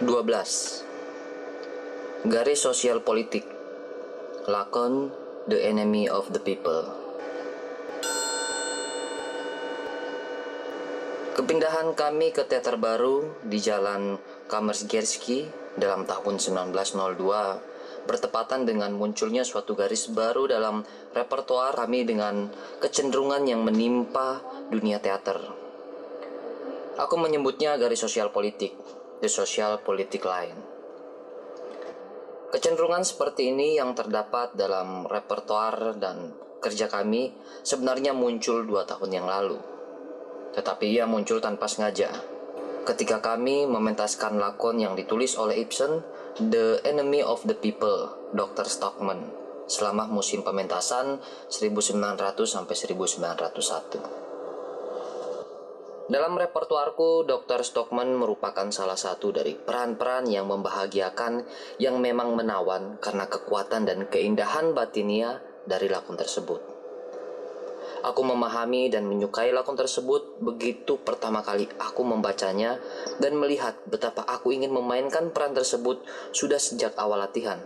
12. Garis sosial politik. Lakon The Enemy of the People. Kepindahan kami ke teater baru di Jalan Kamersgersky dalam tahun 1902 bertepatan dengan munculnya suatu garis baru dalam repertoar kami dengan kecenderungan yang menimpa dunia teater. Aku menyebutnya garis sosial politik, the social politic line. Kecenderungan seperti ini yang terdapat dalam repertoar dan kerja kami sebenarnya muncul 2 tahun yang lalu. Tetapi ia muncul tanpa sengaja ketika kami mementaskan lakon yang ditulis oleh Ibsen, The Enemy of the People, Dr. Stockman, selama musim pementasan 1900-1901. Dalam repertuarku, Dr. Stockman merupakan salah satu dari peran-peran yang membahagiakan yang memang menawan karena kekuatan dan keindahan batinia dari lakon tersebut. Aku memahami dan menyukai lakon tersebut begitu pertama kali aku membacanya dan melihat betapa aku ingin memainkan peran tersebut sudah sejak awal latihan.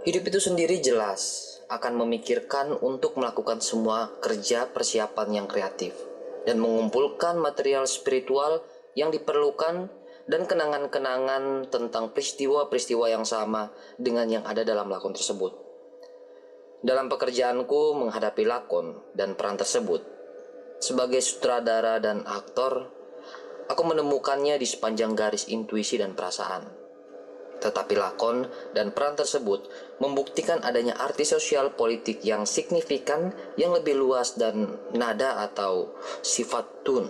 Hidup itu sendiri jelas akan memikirkan untuk melakukan semua kerja persiapan yang kreatif dan mengumpulkan material spiritual yang diperlukan dan kenangan-kenangan tentang peristiwa-peristiwa yang sama dengan yang ada dalam lakon tersebut. Dalam pekerjaanku menghadapi lakon dan peran tersebut, sebagai sutradara dan aktor, aku menemukannya di sepanjang garis intuisi dan perasaan. Tetapi lakon dan peran tersebut membuktikan adanya arti sosial politik yang signifikan yang lebih luas dan nada atau sifat tune.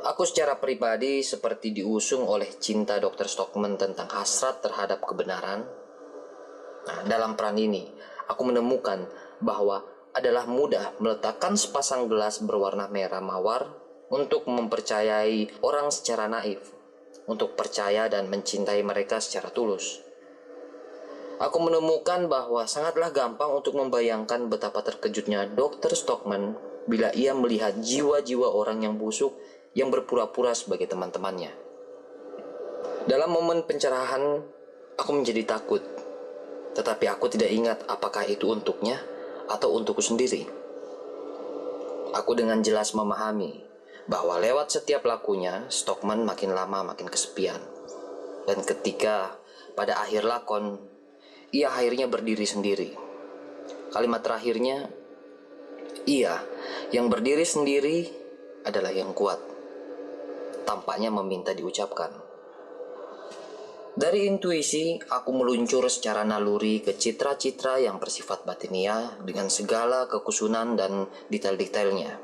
Aku secara pribadi seperti diusung oleh cinta Dr. Stockman tentang hasrat terhadap kebenaran. Nah, dalam peran ini, aku menemukan bahwa adalah mudah meletakkan sepasang gelas berwarna merah mawar untuk mempercayai orang secara naif, untuk percaya dan mencintai mereka secara tulus. Aku menemukan bahwa sangatlah gampang untuk membayangkan betapa terkejutnya Dr. Stockman bila ia melihat jiwa-jiwa orang yang busuk yang berpura-pura sebagai teman-temannya. Dalam momen pencerahan, aku menjadi takut. Tetapi aku tidak ingat apakah itu untuknya atau untukku sendiri. Aku dengan jelas memahami bahwa lewat setiap lakunya, Stockman makin lama makin kesepian. Dan ketika pada akhir lakon, ia akhirnya berdiri sendiri. Kalimat terakhirnya, ia yang berdiri sendiri adalah yang kuat. Tampaknya meminta diucapkan. Dari intuisi, aku meluncur secara naluri ke citra-citra yang bersifat batinia dengan segala kekusunan dan detail-detailnya.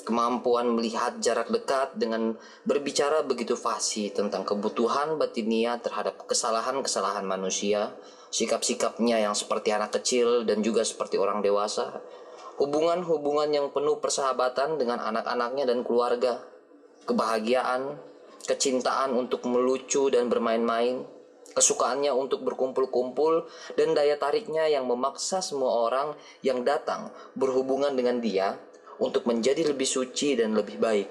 Kemampuan melihat jarak dekat dengan berbicara begitu fasih tentang kebutuhan batinia terhadap kesalahan-kesalahan manusia, sikap-sikapnya yang seperti anak kecil dan juga seperti orang dewasa, hubungan-hubungan yang penuh persahabatan dengan anak-anaknya dan keluarga, kebahagiaan, kecintaan untuk melucu dan bermain-main, kesukaannya untuk berkumpul-kumpul, dan daya tariknya yang memaksa semua orang yang datang berhubungan dengan dia untuk menjadi lebih suci dan lebih baik,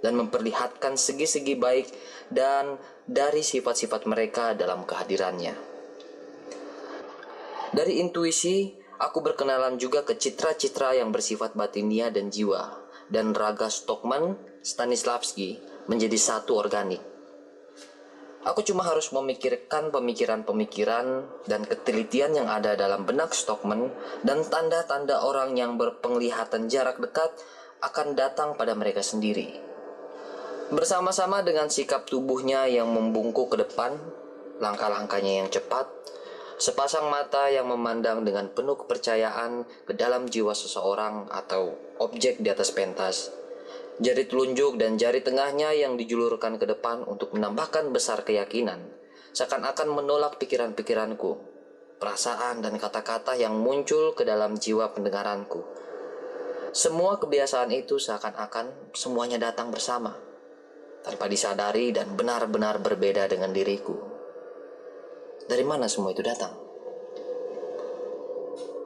dan memperlihatkan segi-segi baik dan dari sifat-sifat mereka dalam kehadirannya. Dari intuisi, aku berkenalan juga ke citra-citra yang bersifat batinia dan jiwa, dan raga Stockman, Stanislavski menjadi satu organik. Aku cuma harus memikirkan pemikiran-pemikiran dan ketelitian yang ada dalam benak Stockman, dan tanda-tanda orang yang berpenglihatan jarak dekat akan datang pada mereka sendiri. Bersama-sama dengan sikap tubuhnya yang membungkuk ke depan, langkah-langkahnya yang cepat, sepasang mata yang memandang dengan penuh kepercayaan ke dalam jiwa seseorang atau objek di atas pentas, jari telunjuk dan jari tengahnya yang dijulurkan ke depan untuk menambahkan besar keyakinan, seakan-akan menolak pikiran-pikiranku, perasaan dan kata-kata yang muncul ke dalam jiwa pendengaranku. Semua kebiasaan itu seakan-akan semuanya datang bersama, tanpa disadari dan benar-benar berbeda dengan diriku. Dari mana semua itu datang?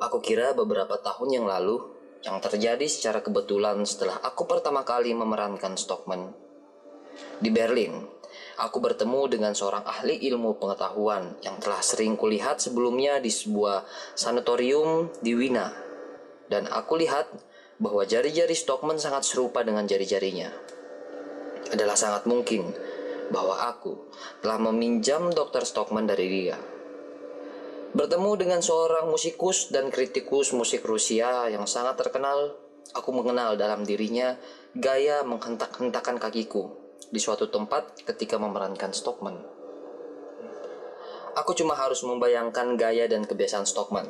Aku kira beberapa tahun yang lalu, yang terjadi secara kebetulan setelah aku pertama kali memerankan Stockman. Di Berlin, aku bertemu dengan seorang ahli ilmu pengetahuan yang telah sering kulihat sebelumnya di sebuah sanatorium di Wina. Dan aku lihat bahwa jari-jari Stockman sangat serupa dengan jari-jarinya. Adalah sangat mungkin bahwa aku telah meminjam Dr. Stockman dari dia. Bertemu dengan seorang musikus dan kritikus musik Rusia yang sangat terkenal, aku mengenal dalam dirinya gaya menghentak-hentakan kakiku di suatu tempat ketika memerankan Stockman. Aku cuma harus membayangkan gaya dan kebiasaan Stockman.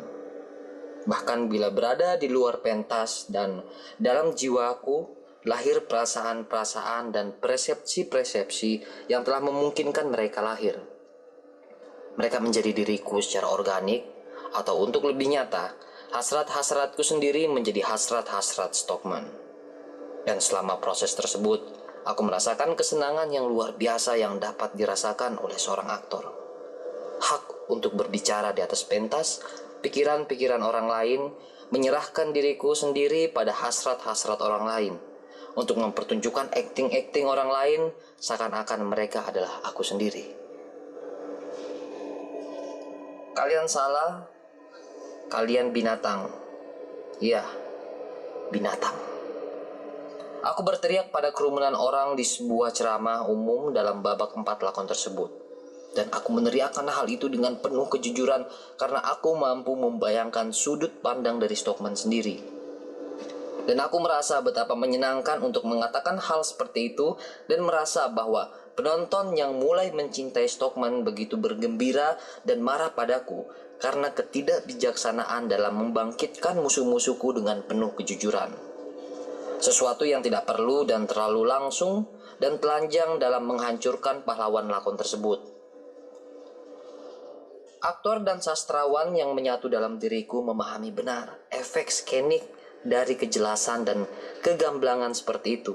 Bahkan bila berada di luar pentas dan dalam jiwaku lahir perasaan-perasaan dan persepsi-persepsi yang telah memungkinkan mereka lahir. Mereka menjadi diriku secara organik, atau untuk lebih nyata, hasrat-hasratku sendiri menjadi hasrat-hasrat Stockman. Dan selama proses tersebut, aku merasakan kesenangan yang luar biasa yang dapat dirasakan oleh seorang aktor. Hak untuk berbicara di atas pentas, pikiran-pikiran orang lain, menyerahkan diriku sendiri pada hasrat-hasrat orang lain, untuk mempertunjukkan akting-akting orang lain seakan-akan mereka adalah aku sendiri. Kalian salah, kalian binatang. Iya, binatang. Aku berteriak pada kerumunan orang di sebuah ceramah umum dalam babak 4 lakon tersebut. Dan aku meneriakkan hal itu dengan penuh kejujuran karena aku mampu membayangkan sudut pandang dari Stockman sendiri. Dan aku merasa betapa menyenangkan untuk mengatakan hal seperti itu dan merasa bahwa penonton yang mulai mencintai Stockman begitu bergembira dan marah padaku karena ketidakbijaksanaan dalam membangkitkan musuh-musuhku dengan penuh kejujuran. Sesuatu yang tidak perlu dan terlalu langsung dan telanjang dalam menghancurkan pahlawan lakon tersebut. Aktor dan sastrawan yang menyatu dalam diriku memahami benar efek skenik dari kejelasan dan kegamblangan seperti itu,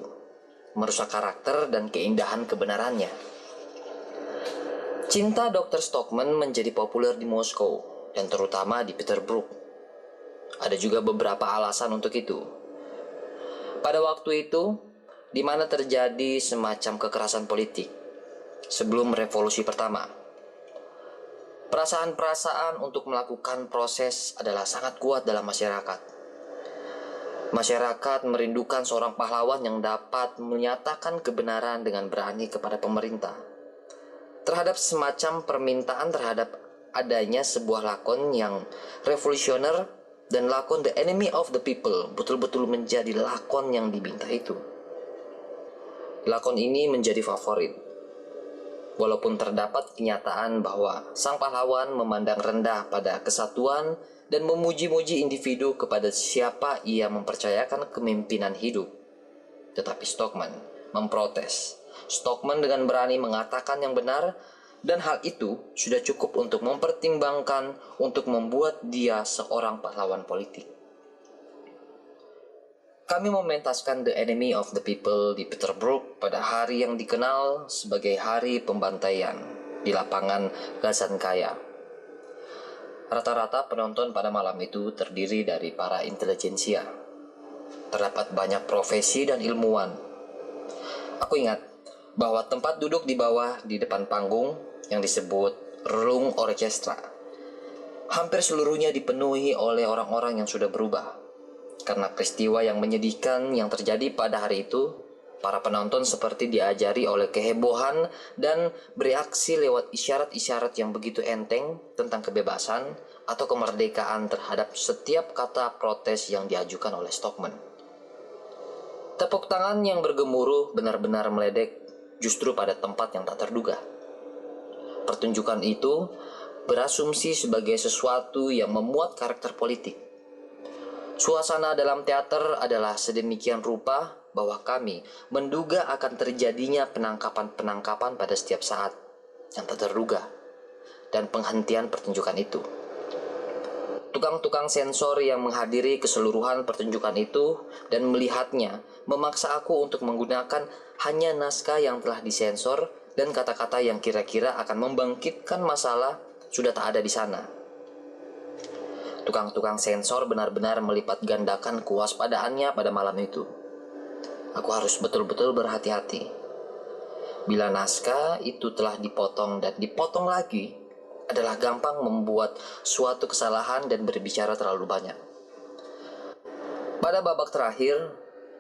merusak karakter dan keindahan kebenarannya. Cinta Dr. Stockman menjadi populer di Moskow dan terutama di Petersburg. Ada juga beberapa alasan untuk itu. Pada waktu itu, di mana terjadi semacam kekerasan politik sebelum revolusi pertama, perasaan-perasaan untuk melakukan proses adalah sangat kuat dalam masyarakat. Masyarakat merindukan seorang pahlawan yang dapat menyatakan kebenaran dengan berani kepada pemerintah. Terhadap semacam permintaan terhadap adanya sebuah lakon yang revolusioner dan lakon The Enemy of the People betul-betul menjadi lakon yang dibinta itu. Lakon ini menjadi favorit. Walaupun terdapat kenyataan bahwa sang pahlawan memandang rendah pada kesatuan dan memuji-muji individu kepada siapa ia mempercayakan kepemimpinan hidup. Tetapi Stockman memprotes. Stockman dengan berani mengatakan yang benar, dan hal itu sudah cukup untuk mempertimbangkan untuk membuat dia seorang pahlawan politik. Kami mementaskan The Enemy of the People di Petersburg pada hari yang dikenal sebagai Hari Pembantaian di lapangan Gazanskaya. Rata-rata penonton pada malam itu terdiri dari para intelijensia. Terdapat banyak profesi dan ilmuwan. Aku ingat bahwa tempat duduk di bawah di depan panggung yang disebut Rung Orchestra hampir seluruhnya dipenuhi oleh orang-orang yang sudah berubah. Karena peristiwa yang menyedihkan yang terjadi pada hari itu, para penonton seperti diajari oleh kehebohan dan bereaksi lewat isyarat-isyarat yang begitu enteng tentang kebebasan atau kemerdekaan terhadap setiap kata protes yang diajukan oleh Stockman. Tepuk tangan yang bergemuruh benar-benar meledek justru pada tempat yang tak terduga. Pertunjukan itu berasumsi sebagai sesuatu yang memuat karakter politik. Suasana dalam teater adalah sedemikian rupa bahwa kami menduga akan terjadinya penangkapan-penangkapan pada setiap saat yang tak terduga dan penghentian pertunjukan itu. Tukang-tukang sensor yang menghadiri keseluruhan pertunjukan itu dan melihatnya memaksa aku untuk menggunakan hanya naskah yang telah disensor dan kata-kata yang kira-kira akan membangkitkan masalah sudah tak ada di sana. Tukang-tukang sensor benar-benar melipat gandakan kewaspadaannya pada malam itu. Aku harus betul-betul berhati-hati. Bila naskah itu telah dipotong dan dipotong lagi, adalah gampang membuat suatu kesalahan dan berbicara terlalu banyak. Pada babak terakhir,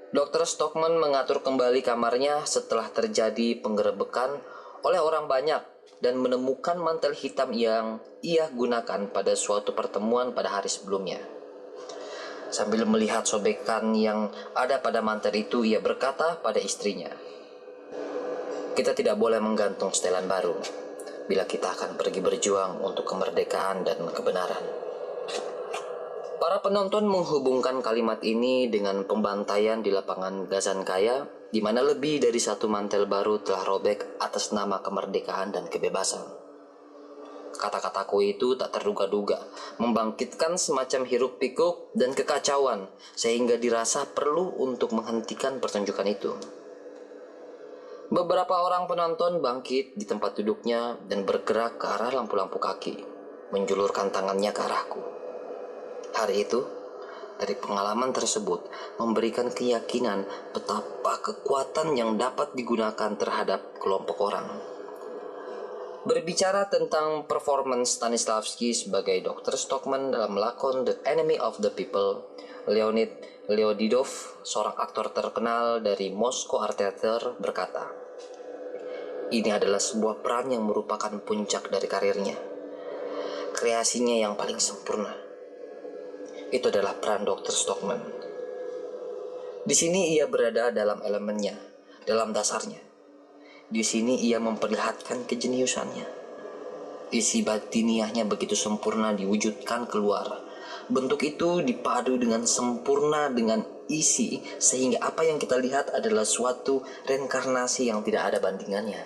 Dr. Stockman mengatur kembali kamarnya setelah terjadi penggerebekan oleh orang banyak dan menemukan mantel hitam yang ia gunakan pada suatu pertemuan pada hari sebelumnya. Sambil melihat sobekan yang ada pada mantel itu, ia berkata pada istrinya, "Kita tidak boleh menggantung setelan baru bila kita akan pergi berjuang untuk kemerdekaan dan kebenaran." Para penonton menghubungkan kalimat ini dengan pembantaian di lapangan Gazankaya, di mana lebih dari satu mantel baru telah robek atas nama kemerdekaan dan kebebasan. Kata-kataku itu tak terduga-duga, membangkitkan semacam hiruk-pikuk dan kekacauan, sehingga dirasa perlu untuk menghentikan pertunjukan itu. Beberapa orang penonton bangkit di tempat duduknya dan bergerak ke arah lampu-lampu kaki, menjulurkan tangannya ke arahku. Hari itu, dari pengalaman tersebut, memberikan keyakinan betapa kekuatan yang dapat digunakan terhadap kelompok orang. Berbicara tentang performance Stanislavski sebagai Dr. Stockman dalam lakon The Enemy of the People, Leonid Leodidov, seorang aktor terkenal dari Moscow Art Theater, berkata, "Ini adalah sebuah peran yang merupakan puncak dari karirnya, kreasinya yang paling sempurna. Itu adalah peran Dr. Stockman. Di sini ia berada dalam elemennya, dalam dasarnya. Di sini ia memperlihatkan kejeniusannya. Isi batiniahnya begitu sempurna diwujudkan keluar. Bentuk itu dipadu dengan sempurna dengan isi, sehingga apa yang kita lihat adalah suatu reinkarnasi yang tidak ada bandingannya."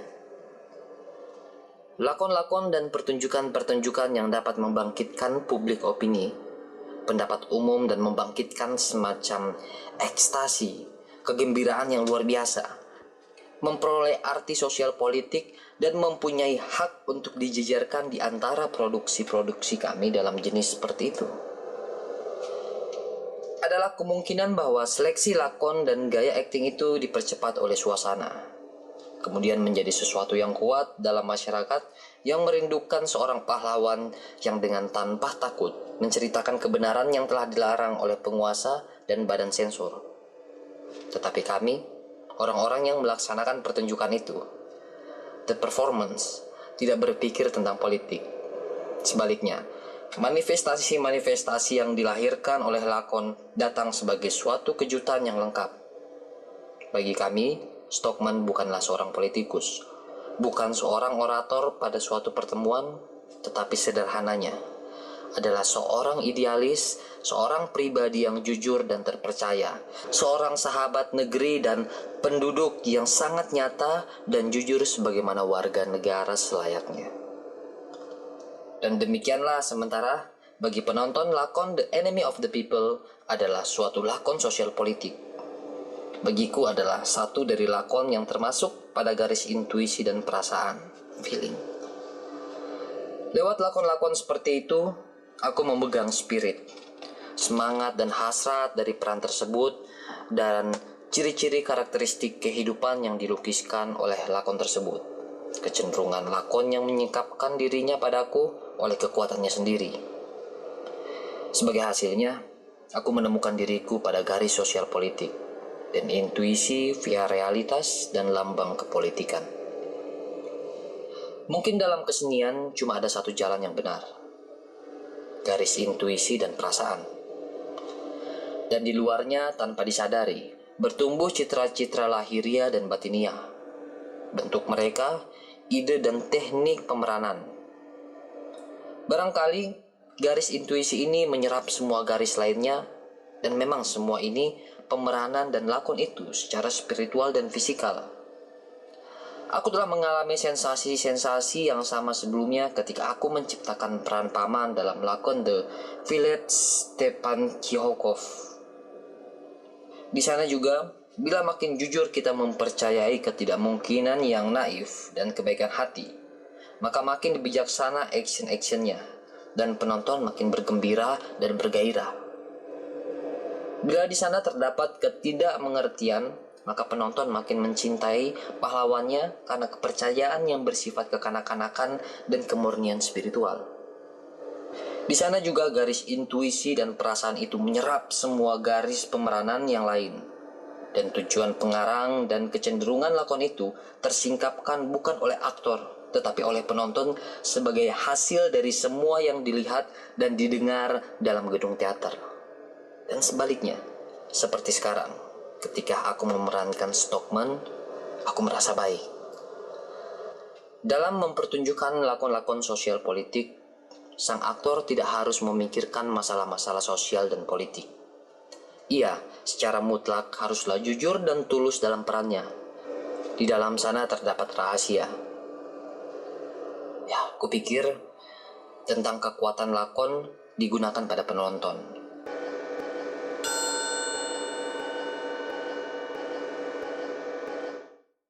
Lakon-lakon dan pertunjukan-pertunjukan yang dapat membangkitkan publik opini, pendapat umum, dan membangkitkan semacam ekstasi, kegembiraan yang luar biasa, memperoleh arti sosial politik, dan mempunyai hak untuk dijejerkan di antara produksi-produksi kami dalam jenis seperti itu. Adalah kemungkinan bahwa seleksi lakon dan gaya akting itu dipercepat oleh suasana, kemudian menjadi sesuatu yang kuat dalam masyarakat yang merindukan seorang pahlawan yang dengan tanpa takut menceritakan kebenaran yang telah dilarang oleh penguasa dan badan sensor. Tetapi kami, orang-orang yang melaksanakan pertunjukan itu, the performance, tidak berpikir tentang politik. Sebaliknya, manifestasi-manifestasi yang dilahirkan oleh lakon datang sebagai suatu kejutan yang lengkap. Bagi kami, Stockman bukanlah seorang politikus, bukan seorang orator pada suatu pertemuan, tetapi sederhananya adalah seorang idealis, seorang pribadi yang jujur dan terpercaya, seorang sahabat negeri dan penduduk yang sangat nyata dan jujur sebagaimana warga negara selayaknya. Dan demikianlah sementara bagi penonton, lakon The Enemy of the People adalah suatu lakon sosial politik. Bagiku adalah satu dari lakon yang termasuk pada garis intuisi dan perasaan, feeling. Lewat lakon-lakon seperti itu, aku memegang spirit, semangat dan hasrat dari peran tersebut, dan ciri-ciri karakteristik kehidupan yang dilukiskan oleh lakon tersebut. Kecenderungan lakon yang menyingkapkan dirinya padaku oleh kekuatannya sendiri. Sebagai hasilnya, aku menemukan diriku pada garis sosial politik dan intuisi via realitas dan lambang kepolitikan. Mungkin dalam kesenian cuma ada satu jalan yang benar, garis intuisi dan perasaan. Dan di luarnya tanpa disadari, bertumbuh citra-citra lahiria dan batinia. Bentuk mereka, ide dan teknik pemeranan. Barangkali garis intuisi ini menyerap semua garis lainnya, dan memang semua ini pemeranan dan lakon itu secara spiritual dan fisikal. Aku telah mengalami sensasi-sensasi yang sama sebelumnya ketika aku menciptakan peran paman dalam lakon The Village Stepan Kihokov. Di sana juga, bila makin jujur kita mempercayai ketidakmungkinan yang naif dan kebaikan hati, maka makin bijaksana action-actionnya, dan penonton makin bergembira dan bergairah. Bila di sana terdapat ketidakmengertian, maka penonton makin mencintai pahlawannya karena kepercayaan yang bersifat kekanak-kanakan dan kemurnian spiritual. Di sana juga garis intuisi dan perasaan itu menyerap semua garis pemeranan yang lain. Dan tujuan pengarang dan kecenderungan lakon itu tersingkapkan bukan oleh aktor, tetapi oleh penonton sebagai hasil dari semua yang dilihat dan didengar dalam gedung teater. Dan sebaliknya, seperti sekarang, ketika aku memerankan Stockman, aku merasa baik. Dalam mempertunjukkan lakon-lakon sosial politik, sang aktor tidak harus memikirkan masalah-masalah sosial dan politik. Ia secara mutlak haruslah jujur dan tulus dalam perannya. Di dalam sana terdapat rahasia. Ya, kupikir tentang kekuatan lakon digunakan pada penonton.